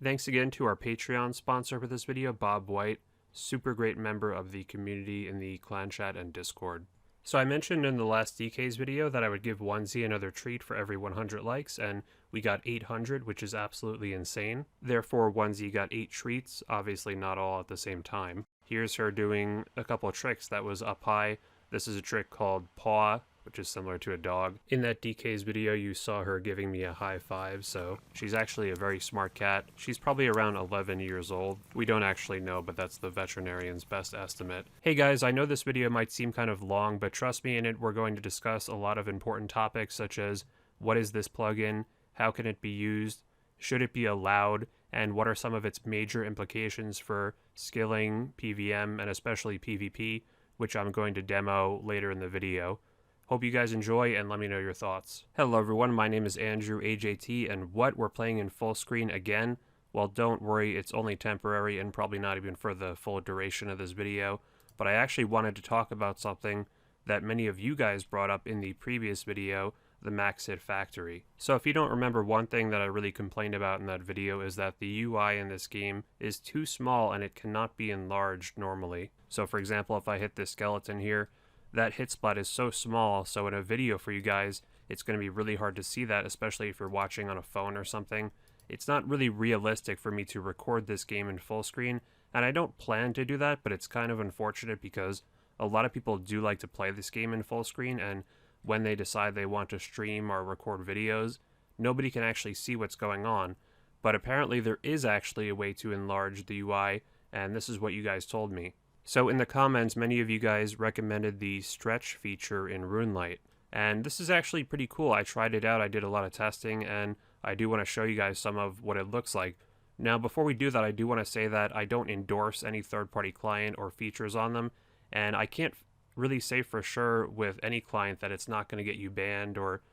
Thanks again to our Patreon sponsor for this video, Bob White, super great member of the community in the clan chat and Discord. So I mentioned in the last DKs video that I would give Onesie another treat for every 100 likes, and we got 800, which is absolutely insane. Therefore, Onesie got 8 treats, obviously not all at the same time. Here's her doing a couple of tricks that was up high. This is a trick called Paw, which is similar to a dog. In that DK's video, you saw her giving me a high five, so she's actually a very smart cat. She's probably around 11 years old. We don't actually know, but that's the veterinarian's best estimate. Hey guys, I know this video might seem kind of long, but trust me, in it we're going to discuss a lot of important topics such as what is this plugin, how can it be used, should it be allowed, and what are some of its major implications for skilling, PVM, and especially PvP, which I'm going to demo later in the video. Hope you guys enjoy and let me know your thoughts. Hello everyone, my name is AndrewAJT, and what, we're playing in full screen again? Well, don't worry, it's only temporary and probably not even for the full duration of this video, but I actually wanted to talk about something that many of you guys brought up in the previous video, the max hit factory. So if you don't remember, one thing that I really complained about in that video is that the UI in this game is too small and it cannot be enlarged normally. So for example, if I hit this skeleton here, that hit spot is so small, so in a video for you guys, it's going to be really hard to see that, especially if you're watching on a phone or something. It's not really realistic for me to record this game in full screen, and I don't plan to do that, but it's kind of unfortunate because a lot of people do like to play this game in full screen, and when they decide they want to stream or record videos, nobody can actually see what's going on. But apparently there is actually a way to enlarge the UI, and this is what you guys told me. So in the comments, many of you guys recommended the stretch feature in RuneLite, and this is actually pretty cool. I tried it out, I did a lot of testing, and I do want to show you guys some of what it looks like. Now before we do that, I do want to say that I don't endorse any third-party client or features on them, and I can't really say for sure with any client that it's not going to get you banned or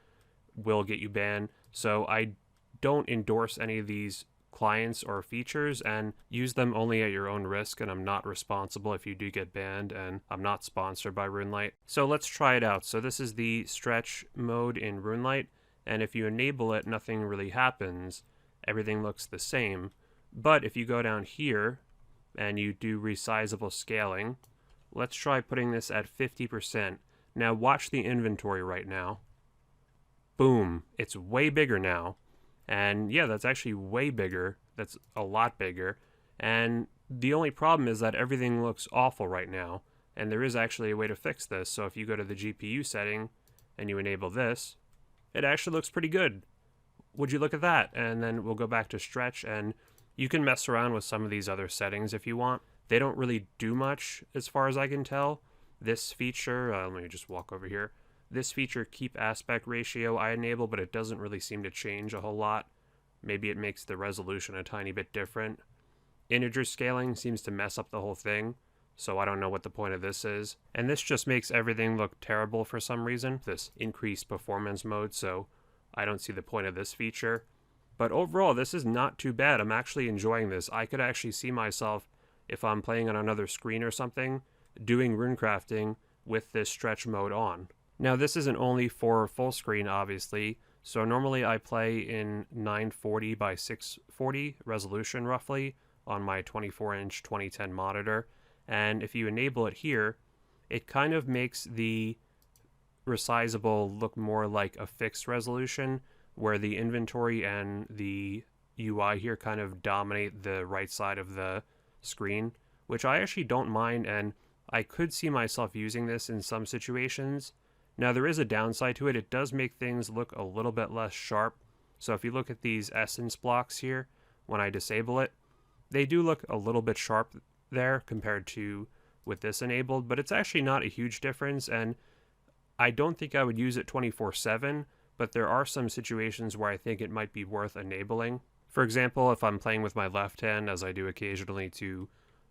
will get you banned, so I don't endorse any of these clients or features, and use them only at your own risk, and I'm not responsible if you do get banned, and I'm not sponsored by RuneLite. So let's try it out. So this is the stretch mode in RuneLite, and if you enable it, nothing really happens. Everything looks the same. But if you go down here and you do resizable scaling, let's try putting this at 50%. Now watch the inventory right now. Boom, it's way bigger now. And yeah, that's actually way bigger. That's a lot bigger. And the only problem is that everything looks awful right now. And there is actually a way to fix this. So if you go to the GPU setting and you enable this, it actually looks pretty good. Would you look at that? And then we'll go back to stretch, and you can mess around with some of these other settings if you want. They don't really do much as far as I can tell. This feature, let me just walk over here. This feature, keep aspect ratio, I enable, but it doesn't really seem to change a whole lot. Maybe it makes the resolution a tiny bit different. Integer scaling seems to mess up the whole thing, so I don't know what the point of this is. And this just makes everything look terrible for some reason, this increased performance mode, so I don't see the point of this feature. But overall, this is not too bad. I'm actually enjoying this. I could actually see myself, if I'm playing on another screen or something, doing runecrafting with this stretch mode on. Now this isn't only for full screen, obviously, so normally I play in 940 by 640 resolution roughly on my 24-inch 2010 monitor, and if you enable it here, it kind of makes the resizable look more like a fixed resolution, where the inventory and the UI here kind of dominate the right side of the screen, which I actually don't mind, and I could see myself using this in some situations. Now there is a downside to it. It does make things look a little bit less sharp. So if you look at these essence blocks here, when I disable it, they do look a little bit sharp there compared to with this enabled, but it's actually not a huge difference, and I don't think I would use it 24/7, but there are some situations where I think it might be worth enabling. For example, if I'm playing with my left hand, as I do occasionally to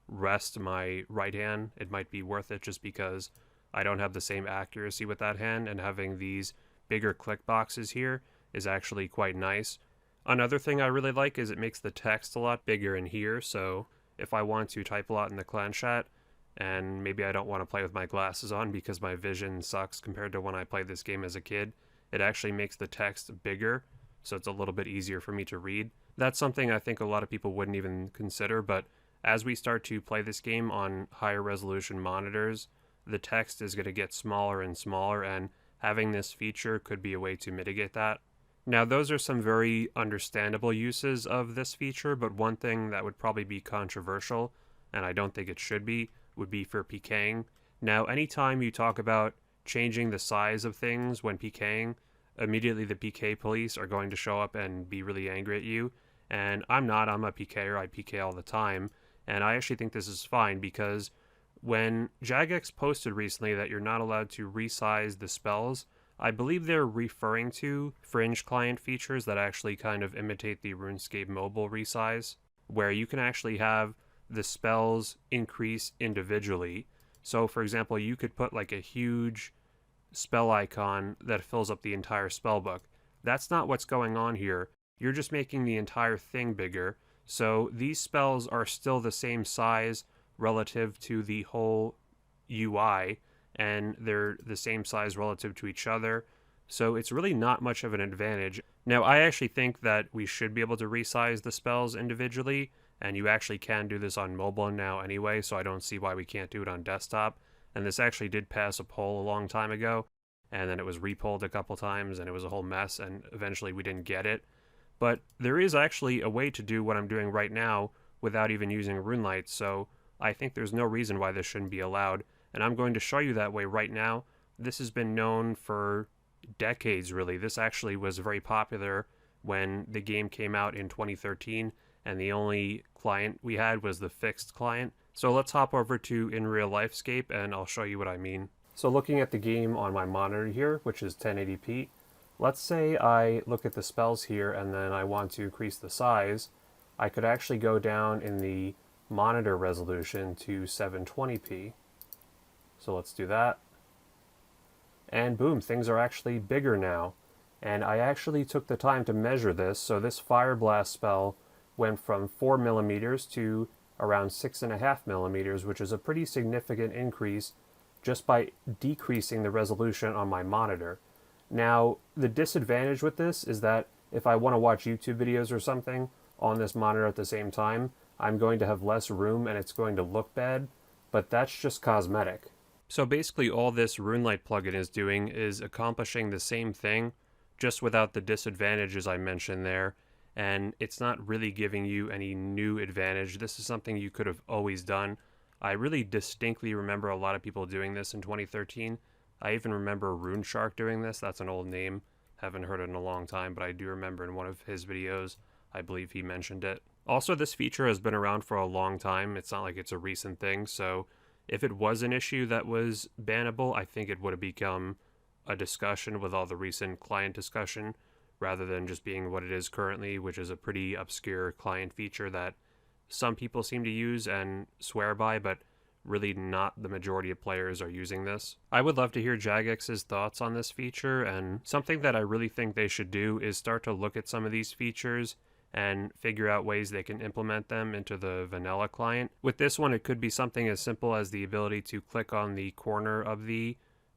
rest my right hand, it might be worth it just because I don't have the same accuracy with that hand, and having these bigger click boxes here is actually quite nice. Another thing I really like is it makes the text a lot bigger in here, so if I want to type a lot in the clan chat, and maybe I don't want to play with my glasses on because my vision sucks compared to when I played this game as a kid, it actually makes the text bigger, so it's a little bit easier for me to read. That's something I think a lot of people wouldn't even consider, but as we start to play this game on higher resolution monitors, the text is going to get smaller and smaller, and having this feature could be a way to mitigate that. Now, those are some very understandable uses of this feature, but one thing that would probably be controversial, and I don't think it should be, would be for PKing. Now, anytime you talk about changing the size of things when PKing, immediately the PK police are going to show up and be really angry at you. And I'm a PKer, I PK all the time, and I actually think this is fine because when Jagex posted recently that you're not allowed to resize the spells, I believe they're referring to fringe client features that actually kind of imitate the RuneScape mobile resize, where you can actually have the spells increase individually. So for example, you could put like a huge spell icon that fills up the entire spellbook. That's not what's going on here. You're just making the entire thing bigger. So these spells are still the same size relative to the whole UI, and they're the same size relative to each other. So it's really not much of an advantage. Now, I actually think that we should be able to resize the spells individually, and you actually can do this on mobile now anyway, so I don't see why we can't do it on desktop. And this actually did pass a poll a long time ago, and then it was repolled a couple times, and it was a whole mess, and eventually we didn't get it. But there is actually a way to do what I'm doing right now without even using RuneLite, so I think there's no reason why this shouldn't be allowed, and I'm going to show you that way right now. This has been known for decades, really. This actually was very popular when the game came out in 2013, and the only client we had was the fixed client. So let's hop over to RuneScape, and I'll show you what I mean. So looking at the game on my monitor here, which is 1080p, let's say I look at the spells here and then I want to increase the size. I could actually go down in the monitor resolution to 720p. So let's do that. And boom, things are actually bigger now. And I actually took the time to measure this, so this Fire Blast spell went from 4 millimeters to around 6.5 millimeters, which is a pretty significant increase just by decreasing the resolution on my monitor. Now, the disadvantage with this is that if I want to watch YouTube videos or something on this monitor at the same time, I'm going to have less room and it's going to look bad, but that's just cosmetic. So basically all this RuneLite plugin is doing is accomplishing the same thing, just without the disadvantages I mentioned there, and it's not really giving you any new advantage. This is something you could have always done. I really distinctly remember a lot of people doing this in 2013. I even remember RuneShark doing this. That's an old name. Haven't heard it in a long time, but I do remember in one of his videos, I believe he mentioned it. Also, this feature has been around for a long time. It's not like it's a recent thing, so if it was an issue that was bannable, I think it would have become a discussion with all the recent client discussion, rather than just being what it is currently, which is a pretty obscure client feature that some people seem to use and swear by, but really not the majority of players are using this. I would love to hear Jagex's thoughts on this feature, and something that I really think they should do is start to look at some of these features and figure out ways they can implement them into the vanilla client. With this one, it could be something as simple as the ability to click on the corner of the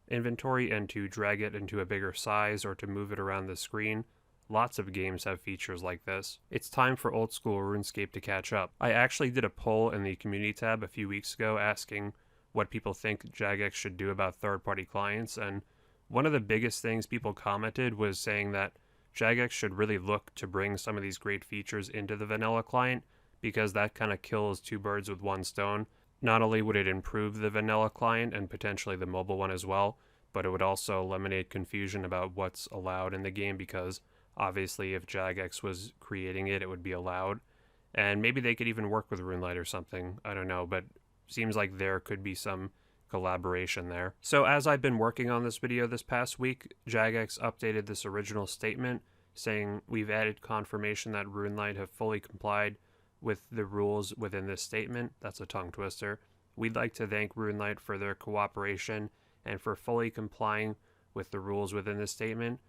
inventory and to drag it into a bigger size or to move it around the screen. Lots of games have features like this. It's time for old school RuneScape to catch up. I actually did a poll in the community tab a few weeks ago asking what people think Jagex should do about third-party clients, and one of the biggest things people commented was saying that Jagex should really look to bring some of these great features into the vanilla client, because that kind of kills two birds with one stone. Not only would it improve the vanilla client and potentially the mobile one as well, but it would also eliminate confusion about what's allowed in the game, because obviously if Jagex was creating it, it would be allowed. And maybe they could even work with RuneLite or something. I don't know, but seems like there could be some collaboration there. So as I've been working on this video this past week, Jagex updated this original statement saying we've added confirmation that RuneLite have fully complied with the rules within this statement. That's a tongue twister. We'd like to thank RuneLite for their cooperation and for fully complying with the rules within this statement.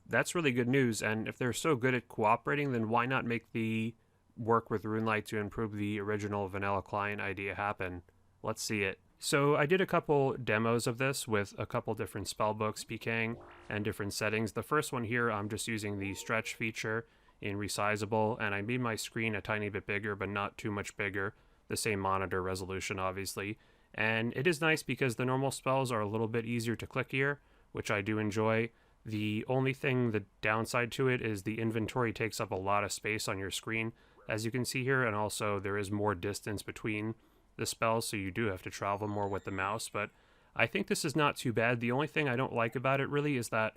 That's really good news, and if they're so good at cooperating, then why not make the work with RuneLite to improve the original vanilla client idea happen? Let's see it. So I did a couple demos of this with a couple different spellbooks, PKing, and different settings. The first one here, I'm just using the stretch feature in resizable, and I made my screen a tiny bit bigger, but not too much bigger. The same monitor resolution, obviously. And it is nice because the normal spells are a little bit easier to click here, which I do enjoy. The only thing, the downside to it, is the inventory takes up a lot of space on your screen, as you can see here, and also there is more distance between the spells, so you do have to travel more with the mouse, but I think this is not too bad. The only thing I don't like about it really is that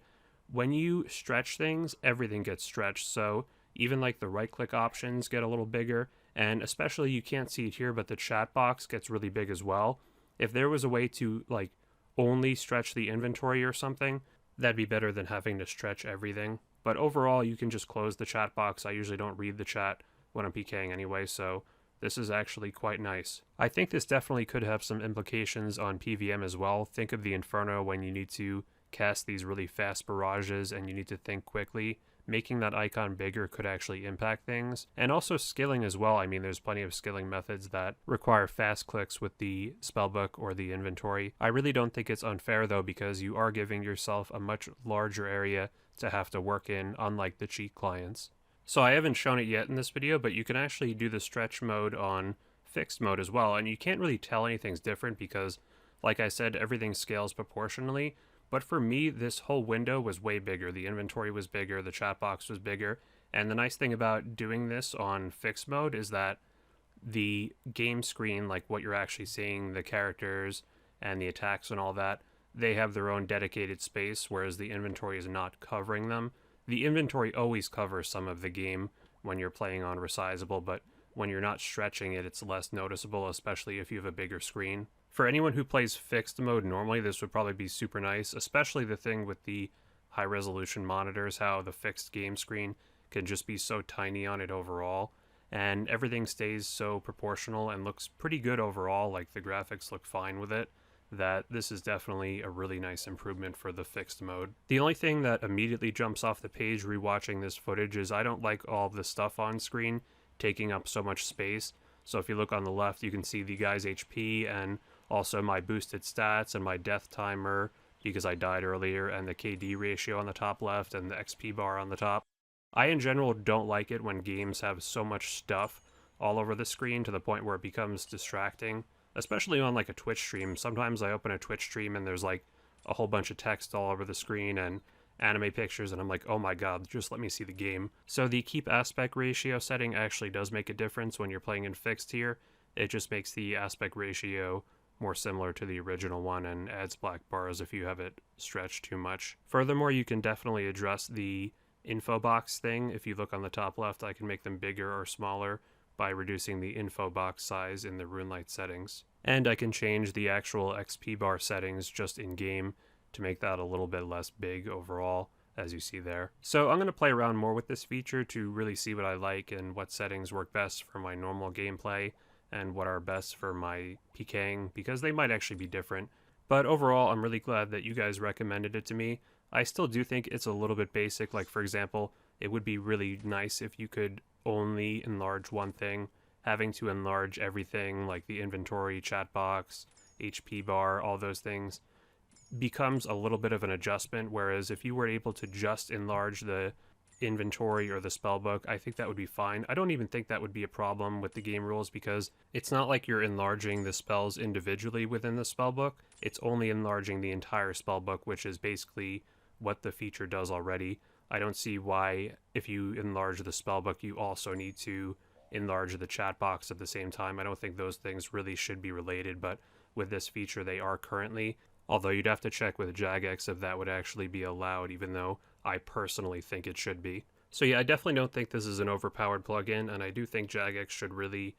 when you stretch things, everything gets stretched, so even like the right-click options get a little bigger, and especially, you can't see it here, but the chat box gets really big as well. If there was a way to like only stretch the inventory or something, that'd be better than having to stretch everything. But overall, you can just close the chat box. I usually don't read the chat when I'm PKing anyway, so this is actually quite nice. I think this definitely could have some implications on PVM as well. Think of the Inferno when you need to cast these really fast barrages and you need to think quickly. Making that icon bigger could actually impact things. And also skilling as well. I mean, there's plenty of skilling methods that require fast clicks with the spellbook or the inventory. I really don't think it's unfair though, because you are giving yourself a much larger area to have to work in, unlike the cheat clients. So I haven't shown it yet in this video, but you can actually do the stretch mode on fixed mode as well. And you can't really tell anything's different because, like I said, everything scales proportionally. But for me, this whole window was way bigger. The inventory was bigger, the chat box was bigger. And the nice thing about doing this on fixed mode is that the game screen, like what you're actually seeing, the characters and the attacks and all that, they have their own dedicated space, whereas the inventory is not covering them. The inventory always covers some of the game when you're playing on resizable, but when you're not stretching it, it's less noticeable, especially if you have a bigger screen. For anyone who plays fixed mode normally, this would probably be super nice, especially the thing with the high resolution monitors, how the fixed game screen can just be so tiny on it overall, and everything stays so proportional and looks pretty good overall. Like, the graphics look fine with it, that this is definitely a really nice improvement for the fixed mode. The only thing that immediately jumps off the page rewatching this footage is I don't like all the stuff on screen taking up so much space. So if you look on the left, you can see the guy's HP and also my boosted stats and my death timer because I died earlier, and the KD ratio on the top left and the XP bar on the top. I in general don't like it when games have so much stuff all over the screen to the point where it becomes distracting, especially on like a Twitch stream. Sometimes I open a Twitch stream and there's like a whole bunch of text all over the screen and anime pictures, and I'm like, oh my god, just let me see the game. So the keep aspect ratio setting actually does make a difference when you're playing in fixed here. It just makes the aspect ratio more similar to the original one and adds black bars if you have it stretched too much. Furthermore, you can definitely address the info box thing. If you look on the top left, I can make them bigger or smaller by reducing the info box size in the RuneLite settings. And I can change the actual XP bar settings just in game to make that a little bit less big overall, as you see there. So I'm going to play around more with this feature to really see what I like and what settings work best for my normal gameplay and what are best for my PKing, because they might actually be different. But overall, I'm really glad that you guys recommended it to me. I still do think it's a little bit basic. Like, for example, it would be really nice if you could only enlarge one thing. Having to enlarge everything, like the inventory, chat box, HP bar, all those things, becomes a little bit of an adjustment, whereas if you were able to just enlarge the inventory or the spellbook, I think that would be fine. I don't even think that would be a problem with the game rules, because it's not like you're enlarging the spells individually within the spellbook. It's only enlarging the entire spellbook, which is basically what the feature does already. I don't see why, if you enlarge the spellbook, you also need to enlarge the chat box at the same time. I don't think those things really should be related, but with this feature they are currently. Although you'd have to check with jagex if that would actually be allowed, even though I personally think it should be. So yeah, I definitely don't think this is an overpowered plugin, and I do think jagex should really,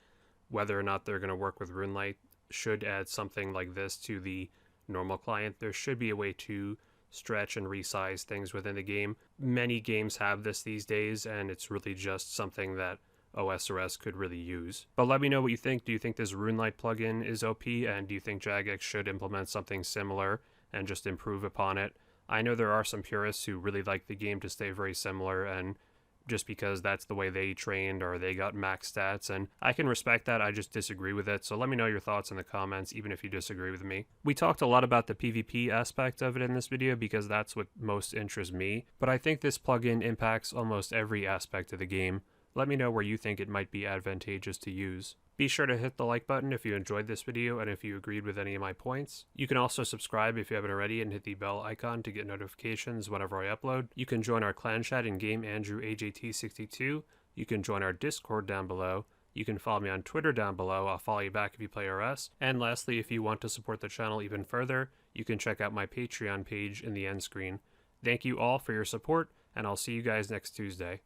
whether or not they're going to work with RuneLite, should add something like this to the normal client. There should be a way to stretch and resize things within the game. Many games have this these days, and it's really just something that OSRS could really use. But let me know what you think. Do you think this RuneLite plugin is OP, and do you think jagex should implement something similar and just improve upon it? I know there are some purists who really like the game to stay very similar and just because that's the way they trained or they got max stats, and I can respect that. I just disagree with it, so let me know your thoughts in the comments, even if you disagree with me. We talked a lot about the PvP aspect of it in this video because that's what most interests me, but I think this plugin impacts almost every aspect of the game. Let me know where you think it might be advantageous to use. Be sure to hit the like button if you enjoyed this video and if you agreed with any of my points. You can also subscribe if you haven't already and hit the bell icon to get notifications whenever I upload. You can join our clan chat in-game AndrewAJT62. You can join our Discord down below. You can follow me on Twitter down below. I'll follow you back if you play RS. And lastly, if you want to support the channel even further, you can check out my Patreon page in the end screen. Thank you all for your support, and I'll see you guys next Tuesday.